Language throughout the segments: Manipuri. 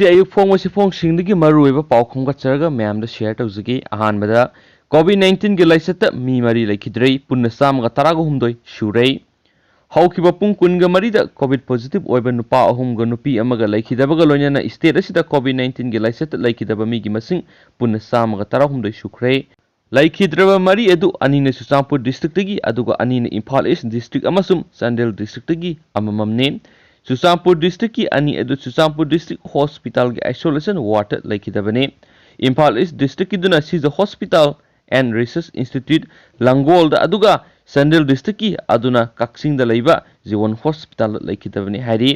अयुक फोंग मरुब पाव खोंगचरग मैम शेयर तौजगी अहानबद कोविड-19 की लाइसत मी मरी लेखिद्रे पुनः चामग तराग हुमदोई सूरे हौखिब पुंग कुनग मरीद कोविड पॉजिटिव ओइब नुपा अहुमग नुपी अमग लेखिदबग लोइनना स्टेट असिदा कोविड-19 की लाइसत लेखिदब मीगी मसिंग पुनः चामग तराग हुमदोई सुख्रे लेखिद्रब मरी अदु अनिने चुचांपुर डिस्ट्रिक्ट तगी अदुगा अनिने इम्फाल ईस्ट डिस्ट्रिक्ट अमसुम चांदेल डिस्ट्रिक्ट तगी अमममने चुचांपुर डिस्ट्रिक्ट की अनि अदु चुचांपुर डिस्ट्रिक्ट हॉस्पिटल के आइसोलेशन वार्ड लेखिदबने इम्फाल ईस्ट डिस्ट्रिक्ट की दुना Shija hospital and research institute Langol अदुगा चांदेल डिस्ट्रिक्ट की अदुना कक्सिंग लैबा जीवन हॉस्पिटल लेखिदबने हारी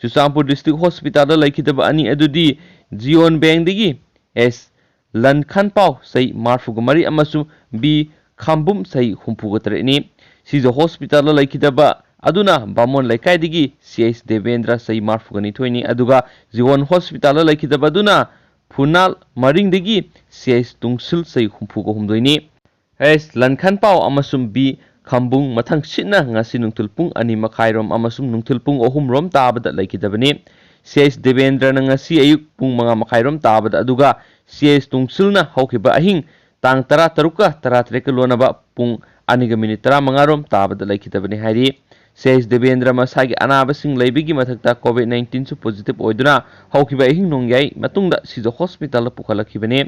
चुचांपुर डिस्ट्रिक्ट हॉस्पिटल लेखिदब अनि अदुदी जीवन बैंक दगी एस लनखन पाव सही मार्फुग मरी अमसु बी खाम्बुम सही हुंफुग तरेनी सिज हॉस्पिटल लेखिदब अदुना बामोन लेकाइदगी सीएस देवेंद्र सही मार्फुगनी थोइनी अदुगा जीवन हॉस्पिटल लेखिदब अदुना फुनाल मरिंगदगी सीएस तुंगसिल सही हुंफुग हुमदोइनी S लनखन pav अमसुम B खाम्बुंग मथंग Cina ngasi nungtul pung ani makhairom amasum nungtul pung ohum rom tabada leikidabani CS Devendra na ngasi ayuk pung mga makhairom tabada aduga CS tungsilna hawkiba ahing tang tara taruka tara treka lonaba pung aniga minit tara mga rom tabada leikidabani hari CS Devendra masagi anaba sing leibigi mathakta COVID-19 su positive oiduna hawkiba ahing nongyai matungda sizo hospital pukhalakibani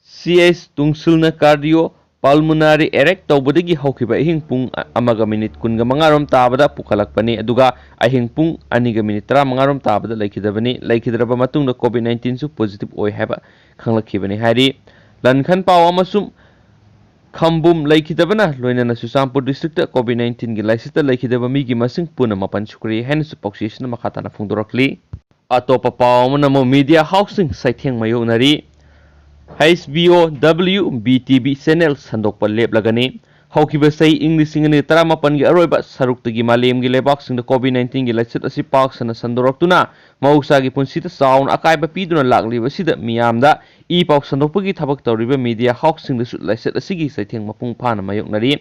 CS tungsilna cardio pulmonary erect tawbadagi hawkiba ahing pung amaga minute kunga mangarom tabada pukhalakpani aduga ahing pung aniga minute tara mangarom tabada laikidabani laikidraba matungda COVID-19 su positive oi haba khanglakibani hari lankhan paw amasum khambum laikidabana loinana Susampur district COVID-19 gi laisita laikidaba mi gi masing puna mapan sukri hen su poksisna makhatana phungdorakli atopa paw amana mo media housing saitheng mayonari HBO WBTV channel sandok lep lagani hawkiba sei English singani taramapan gi aroiba saruk gi malem gi lebak sing COVID-19 gi laisit asi pak sana sandoraktuna mausa gi punsita sound akaiba piduna lakliba sida miyamda I pak sandokpagi thabak tawriba media housing su laisit asi gi saitheng mapung phana mayoknari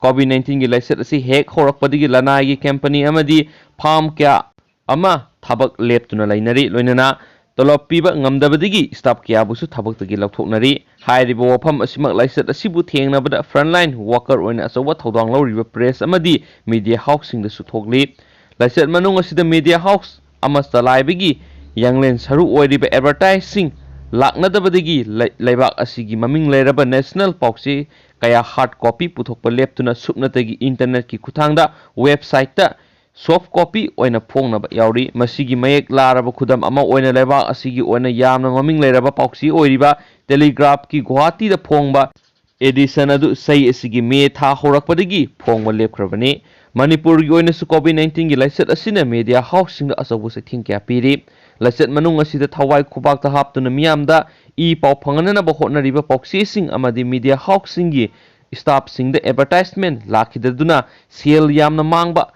COVID-19 gi laisit asi hek horakpadi gi lanai gi company amadi farm kya ama thabak leptuna lainari loinana तलब पीबा ngamdabadigi staff kya busu thabak tagi laukthoknari hairiba wafam asimak laisat asibu thengnabada frontline worker oina asawa thodang lawriba press amadi media housing da su thokli laisat manung asida media house ama salaibagi yanglen saru oiriba advertising laknadabadigi laibak asigi maming leiraba national pauksi kaya hard copy puthokpa leptuna supnatagi internet ki kuthangda website ta soft copy oina phongnaba yauri masigi mayek laraba khudam ama oina leba asigi oina yamna maming leraba pauksi oiriba telegraph ki guwahati da phongba edition adu sei asigi me tha horakpadagi phongba lepkhrabani manipur gi oina su COVID-19 gi laisat asina media housing da asabu se thingkya piri laisat manung asida thawai khubak ta haptuna miyamda I paw phanganana ba hotnariba pauksi sing amadi media housing gi staff sing da advertisement lakhidaduna sale yamna mangba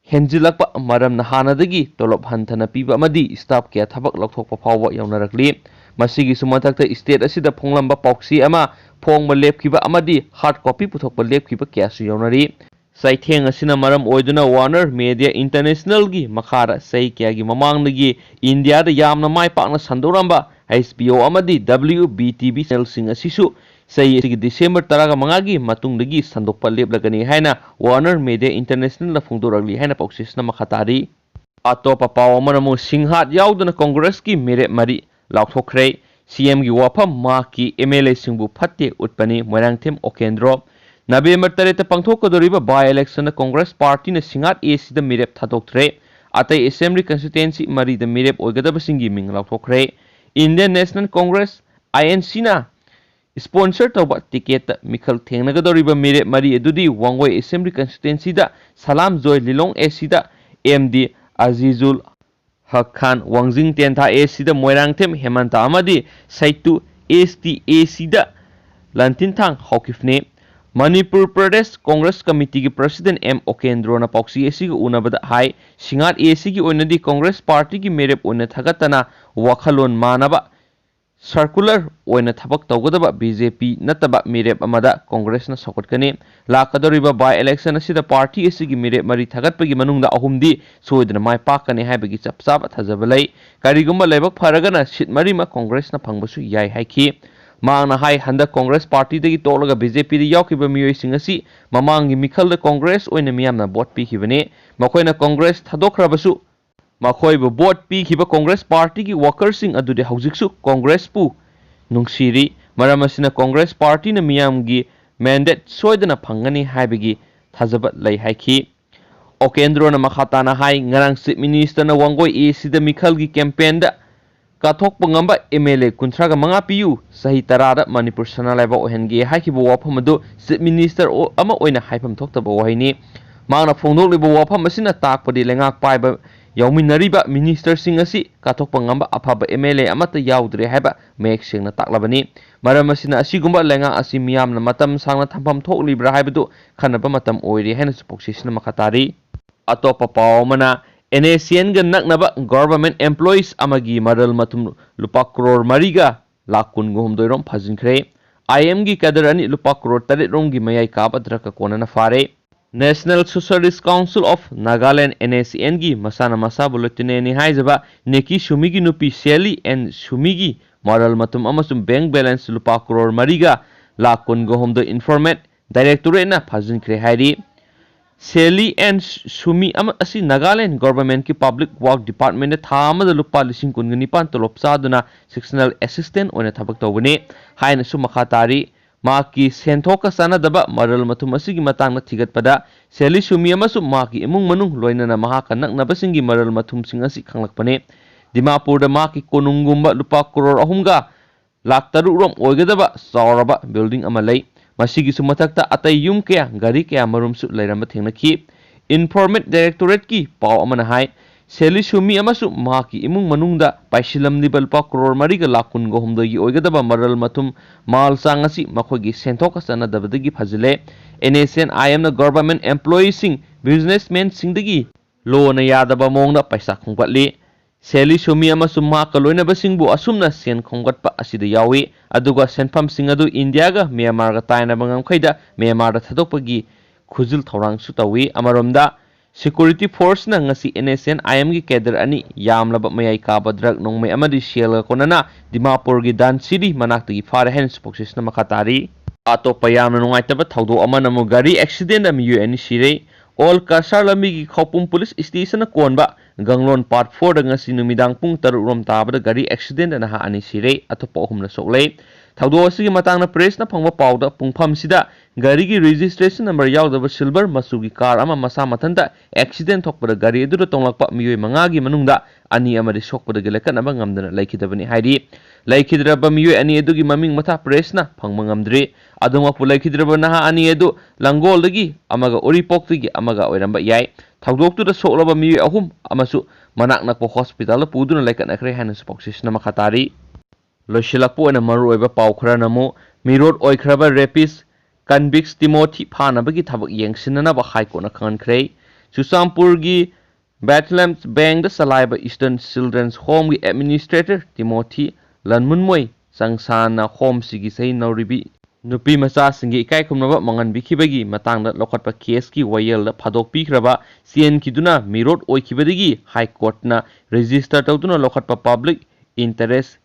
henjilakpa maram na hanadagi tolop hanthana piba amadi staff kya thabak laukthokpa phawwa yaunarakli masigi sumathakta state asida phonglamba pauksi ama phongba lepkiba amadi hard copy puthokpa lepkiba kya su yaunari saitheng asina maram oiduna Warner Media International gi makhara sai kya gi mamangdagi India da yamna mai pakna sandoramba HBO amadi WBTV channel sing asisu sei asigi December taraga mangagi matungdagi sandokpa leplagani haina Warner Media International na phungdoragli haina pauksisna makhatari atopa paw amana mo singhat yauduna Congress ki mere mari laukthokre CM gi wafam ma ki MLA singbu phatte utpani Moirangthem Okendro November 3 pangthokadoriba by election na Congress party na singat A sida mirep thadoktre atai assembly constituency mari da mirep oigadaba singi ming laukthokre Indian National Congress INC na sponsor tawba ticket mikhal thengnagadoriba mere mari adudi wangwai assembly constituency da Salam Joy Lilong AC da MD Azizul Haq Khan Wangjing Tentha AC da Moirangthem Hemanta amadi Saitu ST AC da Lantinthang Hawkifne Manipur Pradesh Congress Committee ki President M Okendro na pauksi AC ki unabada hai singat AC ki onadi Congress Party ki merep ona thagatana wakhalon manaba circular ओइना थबक तौगदबा बीजेपी नतबा मिरेप अमदा कांग्रेस न सौकटकनी लाकदोरिबा बाय इलेक्शन असिदा पार्टी असिगी मिरेप मरी थगतपगी मनुंगदा अहुमदी सोइदना माय पाकनी हाइबगी चपचाब थजब लै करिगुम्बा लेबक फरगना सीट मरीमा कांग्रेस न फंगबसु याय हाइखी मांगना हाई हंदक कांग्रेस पार्टी दगी तोलगा बीजेपी दी यावकिबा मियोइसिंग असि ममांगी मिखलदा कांग्रेस ओइना मियामना वोट पीखिबने मखोइना कांग्रेस थदोखरबसु मखोइबु वोट पीखिबा कांग्रेस पार्टी की वर्कर्सिंग अदुदे हौजिकसु कांग्रेस पु नुंगसीरी मरम असिना कांग्रेस पार्टी न मियामगी मैंडेट सोइदना फंगनी हाइबगी थाजब लै हाइखी ओकेंद्रो न मखाताना हाई ngarang चीफ मिनिस्टर न वांगोई ए सिदा मिखल की कैंपेन दा काथोक पंगंबा एमएलए कुंथ्रागा मंगा पियु सही तरादा मणिपुर सनालाइबा ओहनगे हाइखिबो वाफम अदु चीफ मिनिस्टर अमा ओइना हाइफम थोक्तबा वहाइनी मांगना फोंदोकलिबो वाफम असिना ताकपदि लेंगाक पाइबा याउमिनरिबा मिनिस्टर सिंह असि काथोक पंगंबा अफाबा एमएलए अमता याउद्रे हाइबा मेक सिंगना ताकलबनी मरम असिना असिगुम्बा लेंगा असि मियामना मतम सांगना थंफम थोकलिब्रा हाइबदु खनबा मतम ओइरे हैना सुपोक्सिसना मखतारी अतोपा पावमना NACN ga naknaba government employees amagi maral matum lupa crore mariga lakun go humdoi rom phajinkhre IM gi kadar ani lupa crore tare rom gi mayai ka badra ka kona na fare National Socialist Council of Nagaland NACN gi masana masa bulletine ni haijaba neki shumigi nupi Shelly and Shumigi maral matum amasum bank balance lupa crore mariga lakun go humdoi informate directorate na phajinkhre hairi Shelly and Shumi asi Nagaland government ki public work department tha amada lupa lising kungnipan tolop saduna sectional assistant oina thabak tawbani haina su makhatari maki senthoka sanadaba maral mathum asigi matangna thigatpada Shelly Shumi amasu maki imung manung loinana mahaka naknabasingi maral mathum sing asi khanglakpane Dimapur da maki konungumba lupa crore ahumga lakh taru rom oigadaba sawraba building amalai masigi sumatakta atai yum kya gari kya marum su lairamba thengnaki informate directorate ki paw amana hai Shelly Shumi amasu maki imung manungda paisilam nibal pa crore mariga lakun go humdo gi oigadaba maral mathum mal sangasi makhogi senthok sana dabadagi phajile NACN IM na government employees sing businessmen singdagi lo na yadaba mongna paisa khongpatli Shelly Shumi amasum ma kaloina basingbu asumna sen khonggatpa asida yawi aduga senfam singadu India ga Myanmar ga taina bangam khaida Myanmar da thadokpagi khujil thorang su tawi amaromda security force na ngasi NACN IM gi kedar ani yamlaba mayai ka badrak nongmai amadi shell ga konana Dimapur gi Dan City manaktagi fare hen spokes na makatari ato payamna nungaitaba thawdo amana mo gari accident am yu ani sirei All Kasar Lambi ki Khopum Police Station konba Ganglon Part 4 da ngasi numidang pung taru rom tabada gari accident na ha ani sirei atopa ahum na soklei thawdo asigi matang na press na phangba pawda pungpham sida gari gi registration number yaudaba silver masu gi car ama masa mathanda accident thokpada gari edu tonglakpa miyoi manga gi manungda ani amari sokpada gi lekan aba ngamdana laikidabani haidi laikidraba miyoi ani edu gi maming matha press na phangma ngamdri aduma pu laikidraba na ha ani edu langol dagi amaga oripok dagi amaga oiramba yai thawdok tu da soklaba miyoi ahum amasu manak nakpo hospital puduna laikan akhre hana spokes na makhatari loshilakpo na maru oiba paw khara namo mirot oikraba rapist convicts Timothy phanabagi thabak yengsinana ba high court na khankhre Susampur gi Bethlehem Bank da salaiba Eastern Children's Home gi administrator Timothy Lanmunmoi sangsana home sigi sei nauribi nupi macha singi ikai khumnaba mangan bikhibagi matangda lokhatpa case ki wayel da phadok pikraba CN kiduna mirot oikhibadigi high court na register tawduna lokhatpa public interest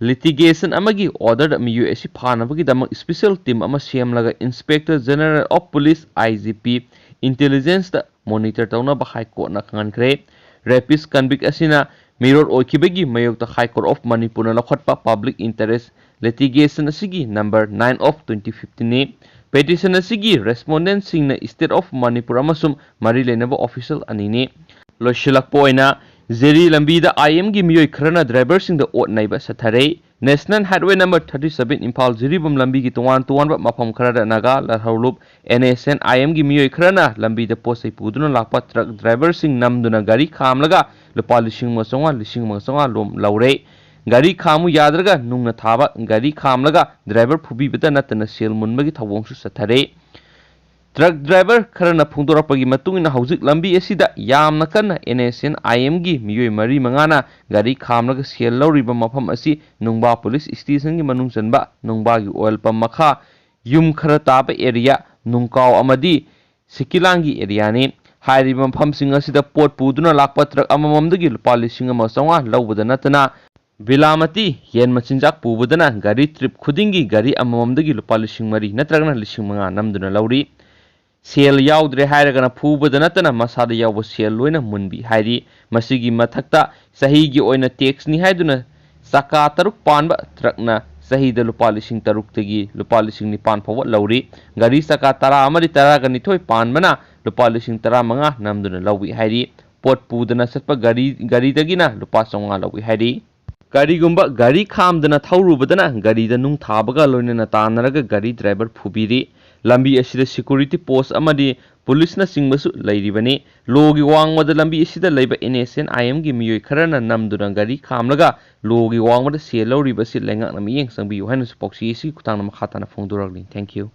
litigation amagi order da miyu esi phanabagi damak special team ama siamlaga Inspector General of Police IGP intelligence da monitor tawna ba high court na khankhre rapist convict asina mirror oikibagi mayokta high court of Manipur na lokhatpa public interest litigation asigi number 9 of 2015 ni petition asigi respondent sing na state of Manipur amasum mari lenaba official anini loshilakpo oina Zeri lambi da IM gi miyoi khrana driver sing da ot naiba sathare National Highway number 37 Impal Ziribum lambi gi tuwan ba mafam khara da naga larhawlup NACN IM gi miyoi khrana lambi da posai puduna lakpa truck driver sing namduna gari khamlaga lupa lising masonga lom laure gari khamu yadraga nungna thaba gari khamlaga driver phubi bita natana sel munbagi thawong su sathare truck driver खरना फोंदोरपगी मतुंगिना हौजिक लंबी असिदा यामना कन्ना NSNIM गी मियोय मरी मंगाना गाड़ी खामलगा सेल लौरिबा मफम असी नुंगबा पुलिस स्टेशन गी मनुंग चनबा नुंगबा गी ऑयल पंप मखा युम खरा ताबा एरिया नुंगकाव अमदी सिकिलांगी एरिया ने हाइरिबा मफमसिंग असिदा पोट पुदुना लाकपा ट्रक अमममदगी लुपा 5,500 लौबदा नतना बिलामती येन मचिंजाक पुबदना गाड़ी ट्रिप खुदिंगी गाड़ी अमममदगी लुपा 2,000 नत्रगना 5,000 नमदुना लौरी सेल याउद्रे हायरगना फूबदा नतना मसादा याव सेल लोइना मुनबी हायरी मसिगी मथक्ता सहीगी ओइना टैक्स नि हायदुना सका तरुक पानबा ट्रकना सहीदा लुपा 3,000 तगी लुपा 9,000 फाव लौरी गाड़ी सका 10 अमरी 10 निथोय पानबना लुपा 15,000 नमदुना लौवी हायरी पोट पुदना सत्पा गाड़ी दगिना लुपा 100 लौवी हायरी गाड़ीगुंबा गाड़ी खामदना थौरुबदना गाड़ीदा नुंग थाबगा लोइना तानरगा गाड़ी ड्राइवर फुबीरी लंबी असिदा सिक्योरिटी पोस्ट अमदी पुलिस न सिंगबसु लैरिबनी लोगी वांगमदा लंबी असिदा लैबा NSNIM गी मियोय खरना नमदुना गाड़ी खामलगा लोगी वांगमदा सेल लौरिबसि लेंगाकना मियेंग संबियु हाइनसु पॉक्सी सि कुतांगना मखाताना फोंदोरगली थैंक यू।